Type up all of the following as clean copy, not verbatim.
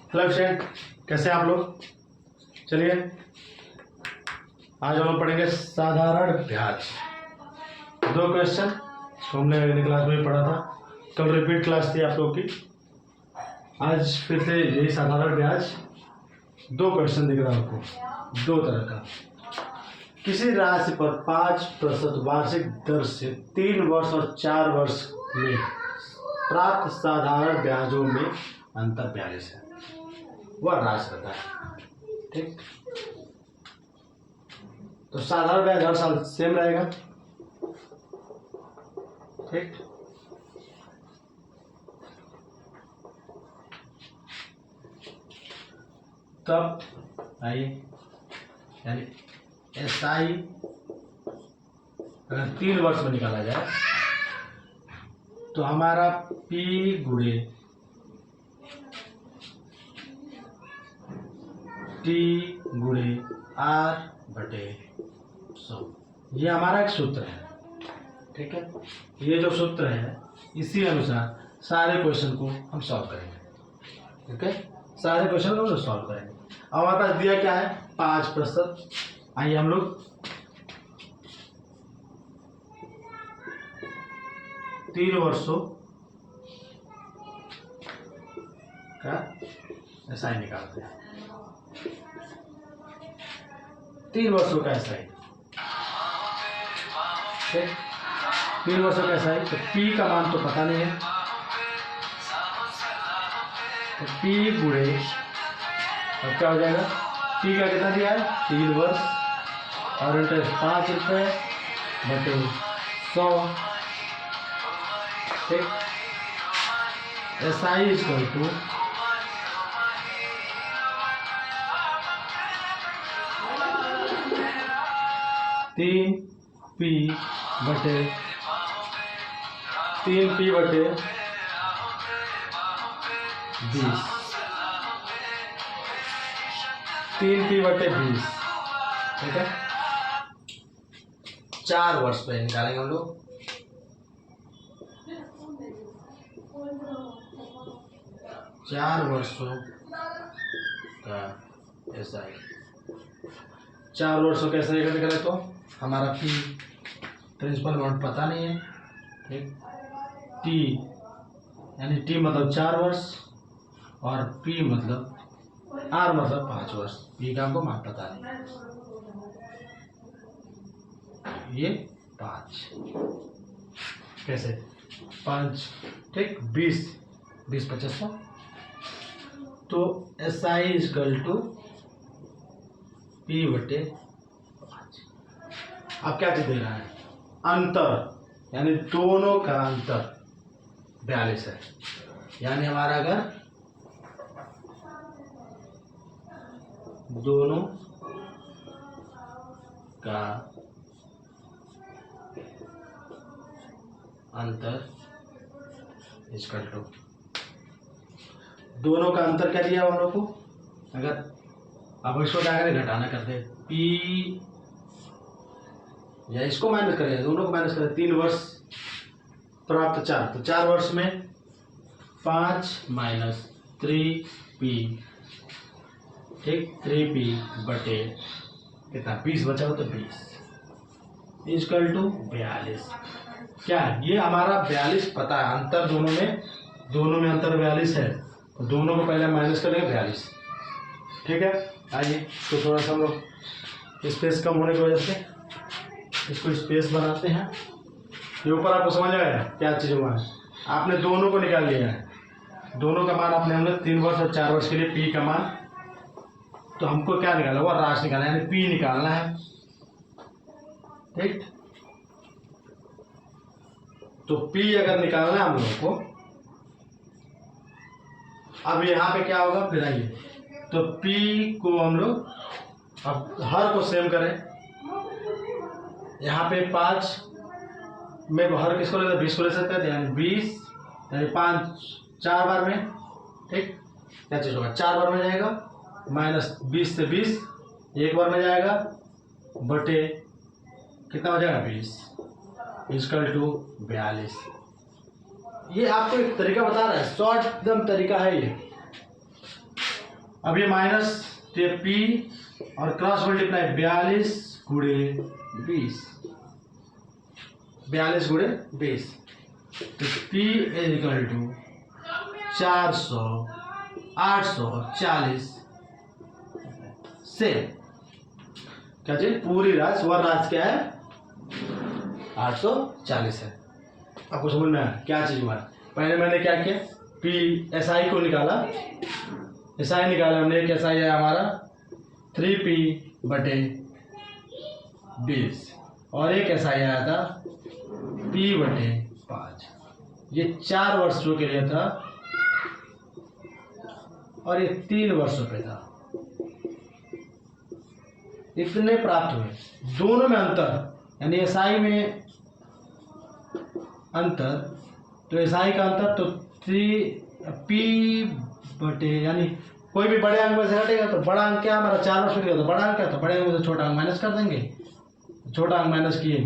Hello friend, कैसे हैं आप लोग। चलिए आज हम लोग पढ़ेंगे साधारण ब्याज। दो क्वेश्चन हमने अगली क्लास में पढ़ा था, कल रिपीट क्लास थी आप लोग की। आज फिर से यही साधारण ब्याज। दो क्वेश्चन दिख रहा है आपको, दो तरह का। किसी राशि पर 5% वार्षिक दर से 3 वर्ष और 4 वर्ष में प्राप्त साधारण ब्याजों में अंतर 42 है, वह राशि रहता है। ठीक, तो साधारण ब्याज हर साल सेम रहेगा। ठीक, तब आइए, यानी SI अगर 3 वर्ष में निकाला जाए तो हमारा P गुणे T गुणे R बटे 100, ये हमारा एक सूत्र है। ठीक है, ये जो सूत्र है इसी अनुसार सारे क्वेश्चन को हम सॉल्व करेंगे। ठीक है, सारे क्वेश्चन को हम सॉल्व करेंगे। अब हमारे पास दिया क्या है, 5%। आइए हम लोग 3 वर्षों का SI निकालते हैं। 3 वर्षों का SI, 3 वर्षों का SI। तो P का मान तो पता नहीं है, तो P गुणे, अब क्या हो जाएगा, P का कितना दिया है 3 वर्ष और इंटरेस्ट 5 रुपये बटे 100। ठीक, SI इक्वल टू 3P बटे 20। 3P बटे 20। ठीक है, 4 वर्ष पे निकालेंगे हम लोग। चार वर्षों का SI, 4 वर्षों का SI निकाले तो हमारा P प्रिंसिपल अमाउंट पता नहीं है। ठीक, T यानी T मतलब 4 वर्ष और P मतलब R मतलब 5 वर्ष। P का हमको मान पता नहीं, ये 5 कैसे 5। ठीक, 20 25 तो SI इक्वल टू P बटे 5। अब क्या चीज दे रहा है, अंतर, यानी दोनों का अंतर 42 है। यानी हमारा अगर दोनों का अंतर इक्वल टू, दोनों का अंतर क्या दिया हम लोग को, अगर अब इसको क्या करें, घटाना करते P या इसको माइनस करें, दोनों को माइनस करें। 3 वर्ष प्राप्त 4, तो 4 वर्ष में 5 माइनस 3P। ठीक, 3P बटे कितना 20 बचा हो तो 20 इक्वल टू 42। क्या ये हमारा 42 पता है, अंतर दोनों में अंतर 42 है, तो दोनों को पहले माइनस करेंगे 42। ठीक है, आइए तो थोड़ा सा हम लोग स्पेस कम होने की वजह से इसको स्पेस बनाते हैं। ये ऊपर आपको समझ आया क्या चीज़ हुआ है, आपने दोनों को निकाल लिया है। दोनों का मान आपने हमने 3 वर्ष और 4 वर्ष के लिए P का मान, तो हमको क्या निकाला, वो राशि निकालना है, यानी P निकालना है। ठीक, तो P अगर निकालना है हम लोग को, अब यहाँ पे क्या होगा फिर, आइए तो P को हम लोग अब हर को सेम करें। यहाँ पे 5 में हर किसको लेते हैं, 20 को ले सकते हैं, यानी 20 यानी 5 4 बार में। ठीक, क्या चीज होगा, 4 बार में जाएगा, माइनस 20 से 20 एक बार में जाएगा, बटे कितना हो जाएगा 20 इक्वल टू 42। ये आपको एक तरीका बता रहा है, शॉर्ट एकदम तरीका है ये। अब ये माइनस तो ये पी और क्रॉस मल्टीप्लाई 42 गुणे 20, 42 गुणे 20, तो पी इक्वल टू 400 840 से क्या चाहिए, पूरी राशि वर राशि क्या है 840 है। आपको समझ में आया क्या चीज हुआ। पहले मैंने क्या किया, पी एस आई को निकाला, एस आई निकाला हमने, एक एस आई है हमारा 3p बटे 20 और एक एस आई आया था p बटे 5। ये 4 वर्षों के लिए था और ये 3 वर्षों पे था। इतने प्राप्त हुए, दोनों में अंतर यानी एस आई में अंतर, तो एस आई का अंतर तो 3p बटे, यानी कोई भी बड़े अंक में से हटेगा तो बड़ा अंक क्या हमारा 4 वर्ष का, तो बड़ा अंक क्या, तो बड़े अंक में से छोटा अंक माइनस कर देंगे, छोटा अंक माइनस किए,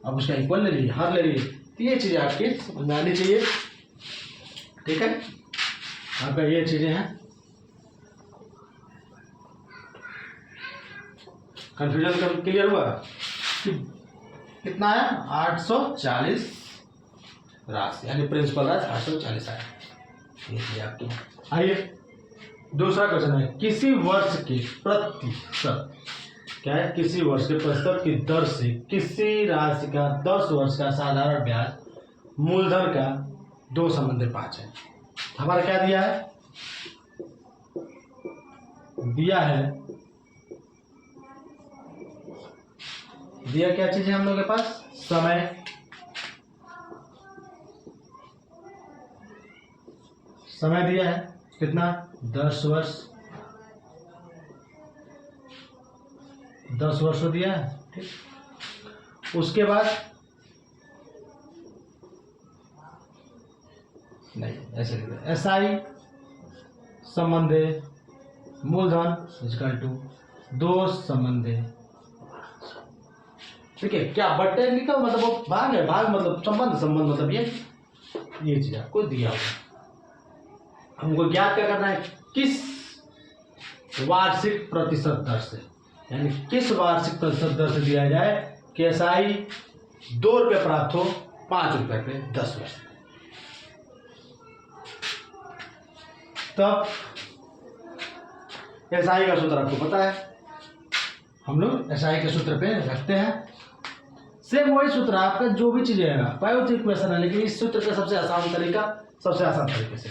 अब उसका इक्वल ले लीजिए, हर ले लीजिए। तो ये चीज़ें आपकी समझ में आनी चाहिए, ठीक है। आपका ये चीज़ें हैं, कंफ्यूजन क्लियर हुआ कि कितना है 840 राशि, यानी प्रिंसिपल राशि 840 आया। ये चीज आपकी। आइए दूसरा क्वेश्चन है, किसी वर्ष के प्रतिशत, क्या है, किसी वर्ष के प्रतिशत की दर से किसी राशि का 10 वर्ष का साधारण ब्याज मूलधन का 2 संबंधी 5 है। हमारा क्या दिया है, दिया क्या चीज है हम लोग के पास, समय दिया है कितना 10 वर्ष, 10 वर्ष दिया है, ठीक। उसके बाद नहीं, ऐसे लिख रहे, एस आई संबंधे मूलधन इक्वल टू 2 संबंधे, ठीक है। क्या बट्टे लिखा मतलब वो भाग है, भाग मतलब संबंध मतलब ये चीज आपको दिया हुआ। हमको ज्ञात क्या करना है, किस वार्षिक प्रतिशत दर से, यानी किस वार्षिक प्रतिशत दर से दिया जाए कि एस आई 2 रुपये प्राप्त हो 5 रुपये पे 10 वर्ष। तब एस आई का सूत्र आपको पता है, हम लोग एस आई के सूत्र पे रखते हैं। सेम वही सूत्र आपका जो भी चीजें है, पायो इक्वेशन है, लेकिन इस सूत्र का सबसे आसान तरीका, सबसे आसान तरीके से,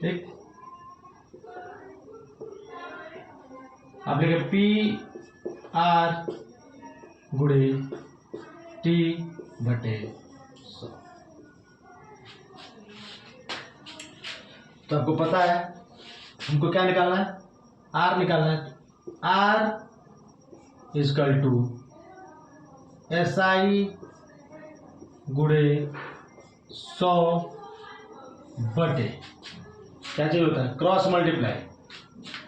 ठीक। आप लिखे पी आर गुणे टी बटे 100। तो आपको पता है हमको क्या निकालना है, आर निकालना है। R equal to S I गुणे 100 बटे क्या चाहिए होता है, क्रॉस मल्टीप्लाई,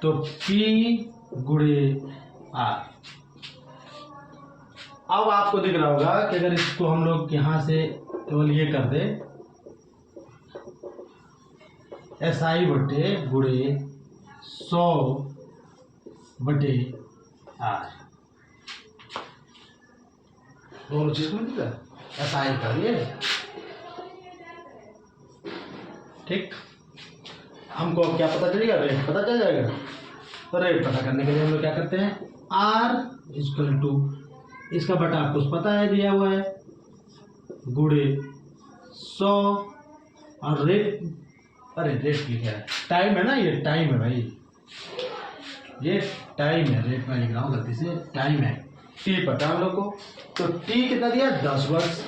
तो P गुणे आर। अब आपको दिख रहा होगा कि अगर इसको हम लोग यहां से केवल ये कर दे, एस आई बटे गुणे 100 बटे आर, दोनों चीज को दिख रहा है, एस आई करिए, ठीक। हमको अब क्या पता चलेगा, रेट पता चल जाएगा। तो रेट पता करने के लिए हम लोग क्या करते हैं, आर इक्वल टू, इसका बटा आपको पता है दिया हुआ है, गुणे 100 और रेट, अरे रेट लिखा है, टाइम है ना, ये टाइम है भाई, ये टाइम है, रेट में लिख रहा हूँ गलती से, टाइम है, टी पता हम लोग को, तो टी कितना दिया 10 वर्ष,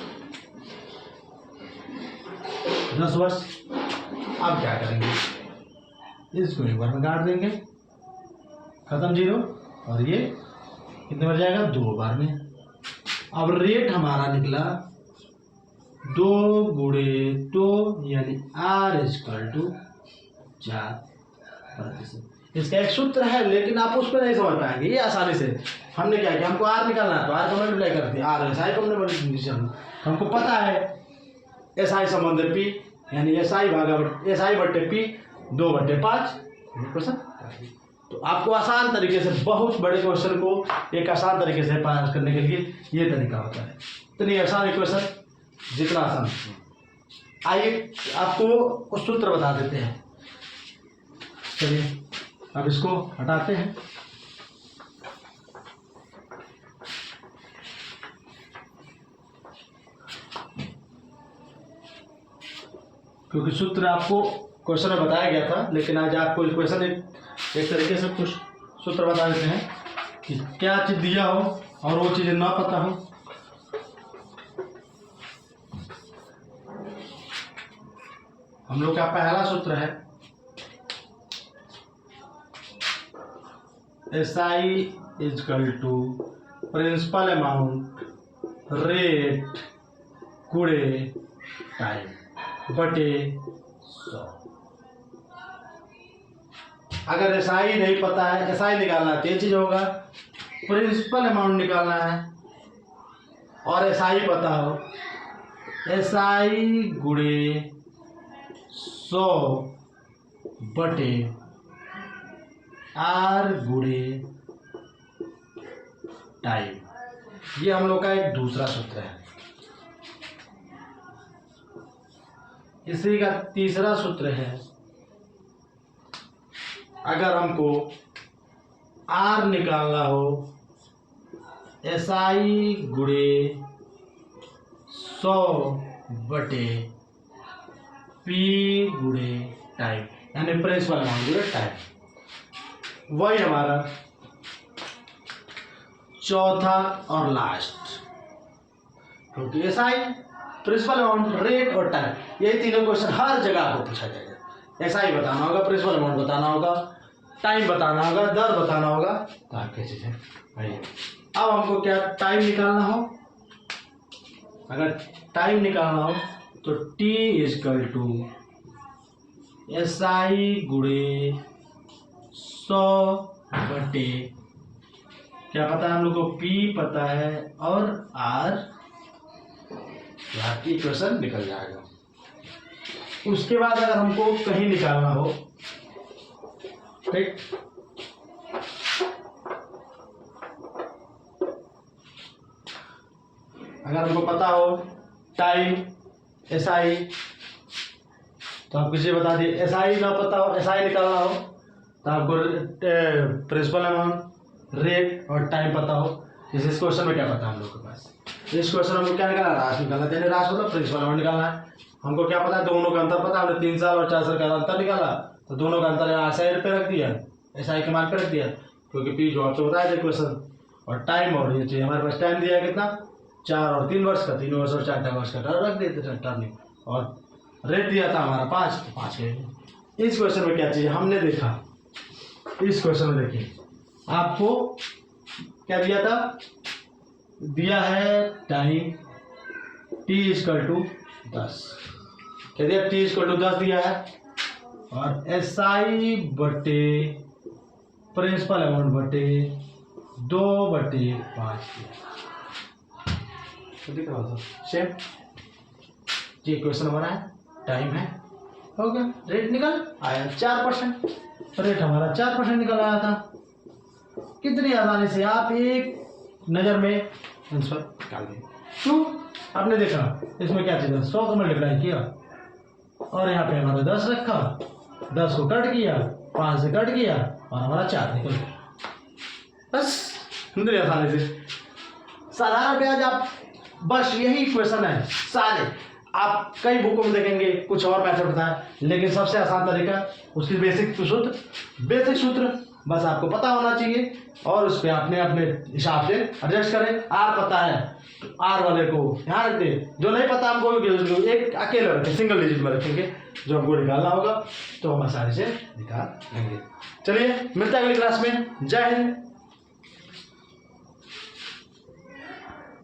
10 वर्ष। अब क्या करेंगे, इसको एक बार में काट देंगे, खत्म 0, और ये कितने बार जाएगा 2 बार में। अब रेट हमारा निकला 2 गुणे 2, यानी आर इक्वल टू 4%। इसका एक सूत्र है, लेकिन आप उस पर नहीं समझ पाएंगे ये आसानी से। हमने क्या किया, हमको आर निकालना है तो आर को मल्टीप्लाई कर दिया, आर एस आई को हमने, हमको पता है एस आई संबंध पी, यानी एस आई भागा एस आई बटे पी 2/5, क्वेश्चन। तो आपको आसान तरीके से बहुत बड़े क्वेश्चन को एक आसान तरीके से पास करने के लिए ये तरीका होता है। इतनी आसान इक्वेशन, जितना आसान। आइए आपको कुछ सूत्र बता देते हैं। चलिए अब इसको हटाते हैं। क्योंकि सूत्र आपको क्वेश्चन में बताया गया था, लेकिन आज आपको क्वेश्चन एक तरीके से कुछ सूत्र बता देते हैं कि क्या चीज़ दिया हो और वो चीज़ें ना पता हो। हम लोग का पहला सूत्र है SI equal to principal amount rate गुणे टाइम बटे 100। अगर SI नहीं पता है, SI निकालना है, 3 चीज होगा, प्रिंसिपल अमाउंट निकालना है और SI पता हो, SI गुणे 100 बटे R गुणे टाइम। ये हम लोग का एक दूसरा सूत्र है। इसी का तीसरा सूत्र है, अगर हमको R निकालना हो, SI गुणे 100 बटे P गुणे टाइम, यानी प्रिंसिपल अमाउंट गुणे टाइम। वही हमारा चौथा और लास्ट, क्योंकि SI प्रिंसिपल अमाउंट रेट और टाइम यही तीनों क्वेश्चन हर जगह आपको पूछा जाएगा। SI बताना होगा, प्रिंसिपल अमाउंट बताना होगा, टाइम बताना होगा, दर बताना होगा। तो आपकी चीजें आइए अब हमको क्या टाइम निकालना हो, अगर टाइम निकालना हो तो T इजकल टू SI गुणे 100 बटे क्या पता है हम लोग को, P पता है और R, आपकी इक्वेशन निकल जाएगा। उसके बाद अगर हमको कहीं निकालना हो, ठीक, अगर हमको पता हो टाइम SI, तो आप किसी बता दिए। SI ना पता हो, SI निकालना हो तो आपको प्रिंसिपल अमाउंट रेट और टाइम पता हो। इस क्वेश्चन में क्या पता है हम लोग के पास, इस क्वेश्चन में हमको क्या निकालना, राश निकालना है, राश मतलब प्रिंसिपल अमाउंट निकालना है। हमको क्या पता है, दोनों का अंतर पता है, हमने 3 साल और 4 साल का अंतर निकाला, तो दोनों का अंतर यहाँ साइड पे रख दिया, SI के मान पे रख दिया, क्योंकि P जो आपको बताया था क्वेश्चन, और टाइम और ये चाहिए हमारे पास, टाइम दिया है कितना, 4 और 3 वर्ष का, 3 वर्ष और 4 वर्ष का रख देते थे टर्निंग, और रेट दिया था हमारा 5, तो 5 के। इस क्वेश्चन में क्या चाहिए हमने देखा, इस क्वेश्चन में देखिए आपको क्या दिया था, दिया है टाइम T इजकल टू 10, क्या दिया, T इजकल टू 10 दिया है, और SI बटे प्रिंसिपल अमाउंट बटे 2/5 दिया। सेम ये क्वेश्चन हमारा है, टाइम है, हो गया, रेट निकल आया 4%, रेट हमारा 4% निकल आया था। कितनी आसानी से आप एक नज़र में आंसर निकाल दें। क्यों, आपने देखा इसमें क्या चीज़ है, 100 को मल्टीप्लाई किया और यहाँ पे हमारा 10 रखा, 10 को कट किया, 5 से कट किया और हमारा 4 निकल गया, बस इतनी आसानी से। साधारण ब्याज आप बस यही क्वेश्चन है सारे, आप कई बुकों में देखेंगे कुछ और मैथड होता है, लेकिन सबसे आसान तरीका उसकी बेसिक सूत्र बस आपको पता होना चाहिए, और उस पर आपने अपने हिसाब से एडजस्ट करें। R पता है तो R वाले को यहाँ रख दे, जो नहीं पता हमको एक अकेले रखें, सिंगल डिजिट में रखेंगे, जो हमको निकालना होगा तो हम आसानी से निकाल लेंगे। चलिए मिलते हैं अगली क्लास में, जय हिंद।